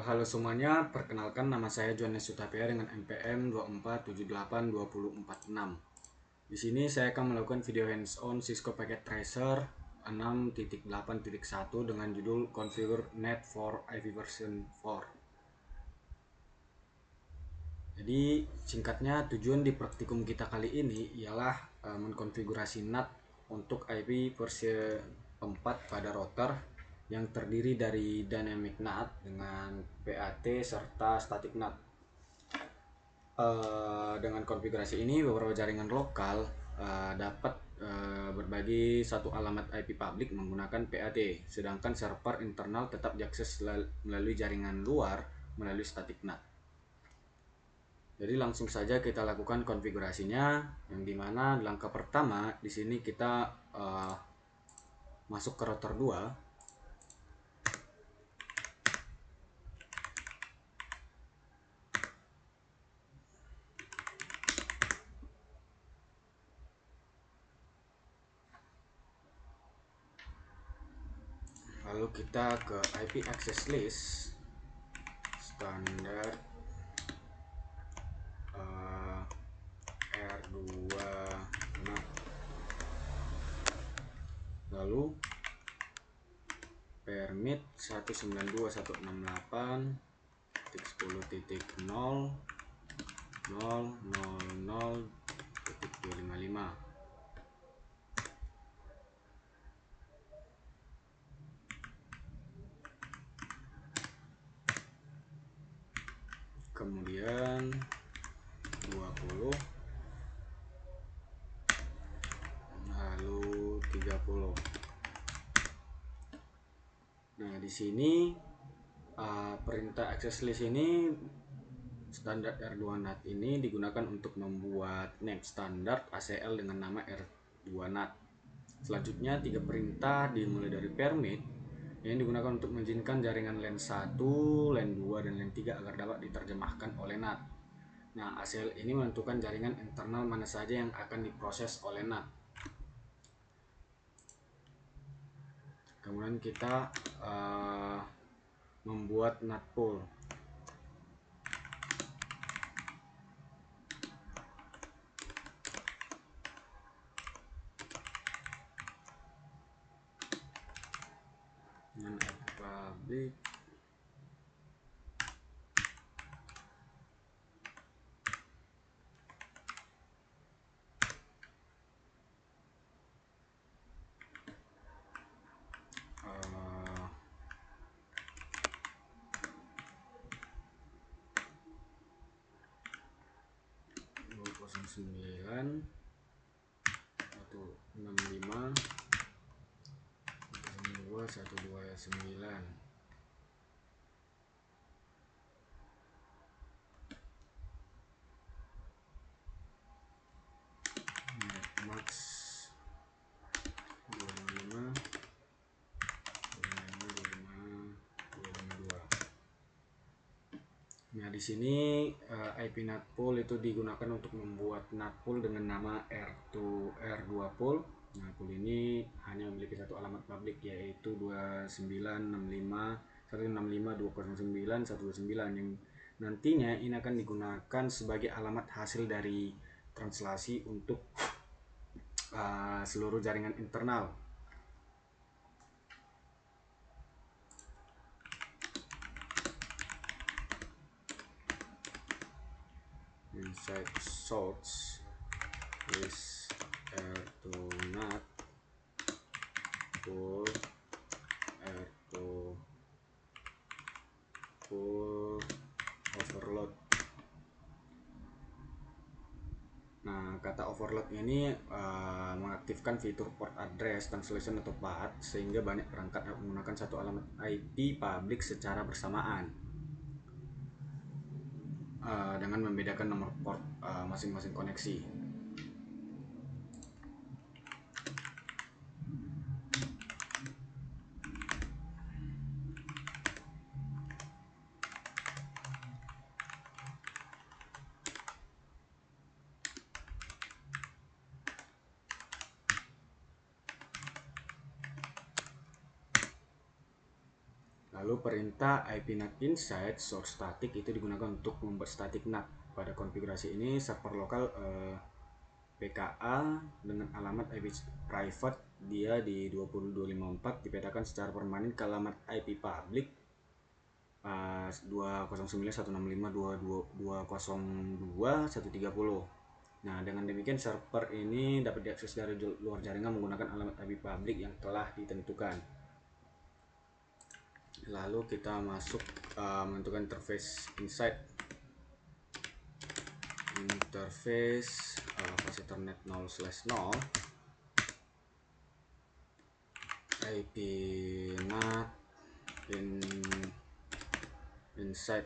Halo semuanya, perkenalkan nama saya Johannes Sutapea dengan NPM 24782046. Di sini saya akan melakukan video hands-on Cisco Packet Tracer 6.8.1 dengan judul Configure Net for IP version 4. Jadi singkatnya, tujuan di praktikum kita kali ini ialah mengkonfigurasi NAT untuk IP versi 4 pada router yang terdiri dari dynamic NAT dengan PAT serta static NAT. Dengan konfigurasi ini beberapa jaringan lokal dapat berbagi satu alamat IP public menggunakan PAT, sedangkan server internal tetap diakses melalui jaringan luar melalui static NAT. Jadi langsung saja kita lakukan konfigurasinya, yang dimana langkah pertama di sini kita masuk ke router 2. Lalu kita ke IP access list standar R2 NAT. Lalu permit 192.168.10.0.000.255. Kemudian 20, lalu 30. Nah, di sini perintah access list ini standar R2 NAT ini digunakan untuk membuat name standar ACL dengan nama R2 NAT. Selanjutnya 3 perintah dimulai dari permit yang digunakan untuk mengizinkan jaringan LAN 1, LAN 2, dan LAN 3 agar dapat diterjemahkan oleh NAT. Nah, ACL ini menentukan jaringan internal mana saja yang akan diproses oleh NAT. Kemudian kita membuat NAT pool. Dengan public (209 165 129). Max 25 252. Nah, di sini IP NAT pool itu digunakan untuk membuat NAT pool dengan nama R2 pool. Nah, pool ini hanya memiliki satu alamat publik, yaitu 2965.165.209.129, yang nantinya ini akan digunakan sebagai alamat hasil dari translasi untuk seluruh jaringan internal. Inside source is R2 NAT pool R2 pool overload. Nah, kata overload ini mengaktifkan fitur port address translation atau PAT, sehingga banyak perangkat menggunakan satu alamat IP public secara bersamaan dengan membedakan nomor port masing-masing koneksi. Lalu perintah ipNAT inside source static itu digunakan untuk membuat static NAT. Pada konfigurasi ini server lokal PKA dengan alamat IP private dia di 20254 dipetakan secara permanen ke alamat IP public 209.165.202.130. Nah, dengan demikian server ini dapat diakses dari luar jaringan menggunakan alamat IP public yang telah ditentukan. Lalu kita masuk menentukan interface inside. Interface pas Ethernet 0/0 IP NAT inside,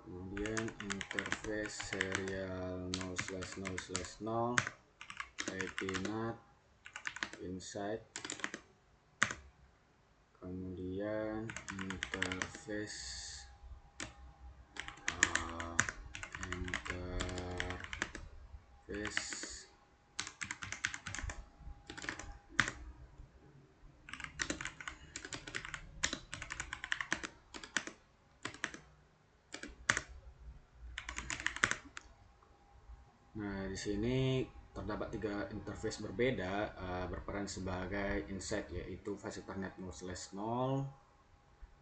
kemudian interface serial 0/0/0 IP NAT inside, kemudian interface Nah, di sini terdapat 3 interface berbeda berperan sebagai inside, yaitu fase Ethernet 0/0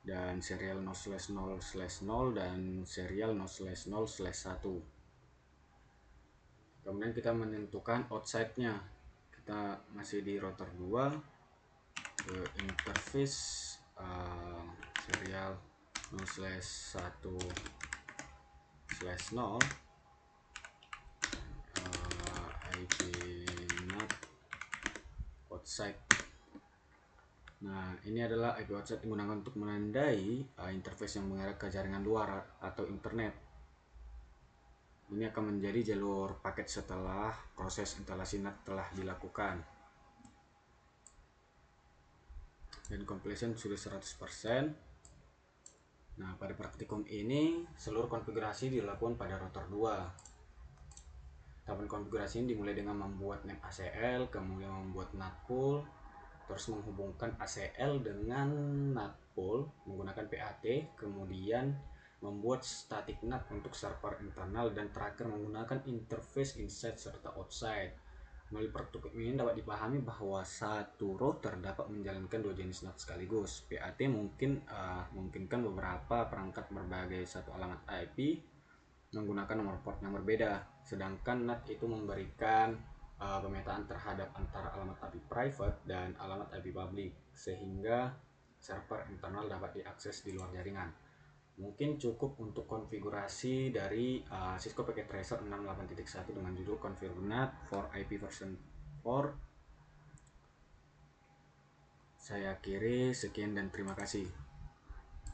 dan serial 0/0/0 dan serial 0/0/1. Kemudian kita menentukan outside-nya. Kita masih di router 2 ke interface serial 0/1/0 IP NAT outside. Nah, ini adalah IP outside digunakan untuk menandai interface yang mengarah ke jaringan luar atau internet. Ini akan menjadi jalur paket setelah proses instalasi NAT telah dilakukan. Dan completion sudah 100%. Nah, pada praktikum ini seluruh konfigurasi dilakukan pada router 2. Tahapan konfigurasi ini dimulai dengan membuat NAT ACL, kemudian membuat NAT pool, terus menghubungkan ACL dengan NAT pool menggunakan PAT, kemudian membuat static NAT untuk server internal, dan terakhir menggunakan interface inside serta outside. Melalui praktikum ini dapat dipahami bahwa satu router dapat menjalankan 2 jenis NAT sekaligus. PAT memungkinkan beberapa perangkat berbagai satu alamat IP menggunakan nomor port yang berbeda, sedangkan NAT itu memberikan pemetaan terhadap antara alamat IP private dan alamat IP public, sehingga server internal dapat diakses di luar jaringan. Mungkin cukup untuk konfigurasi dari Cisco Packet Tracer 68.1 dengan judul Configure NAT for IP version 4. Saya akhiri, sekian dan terima kasih.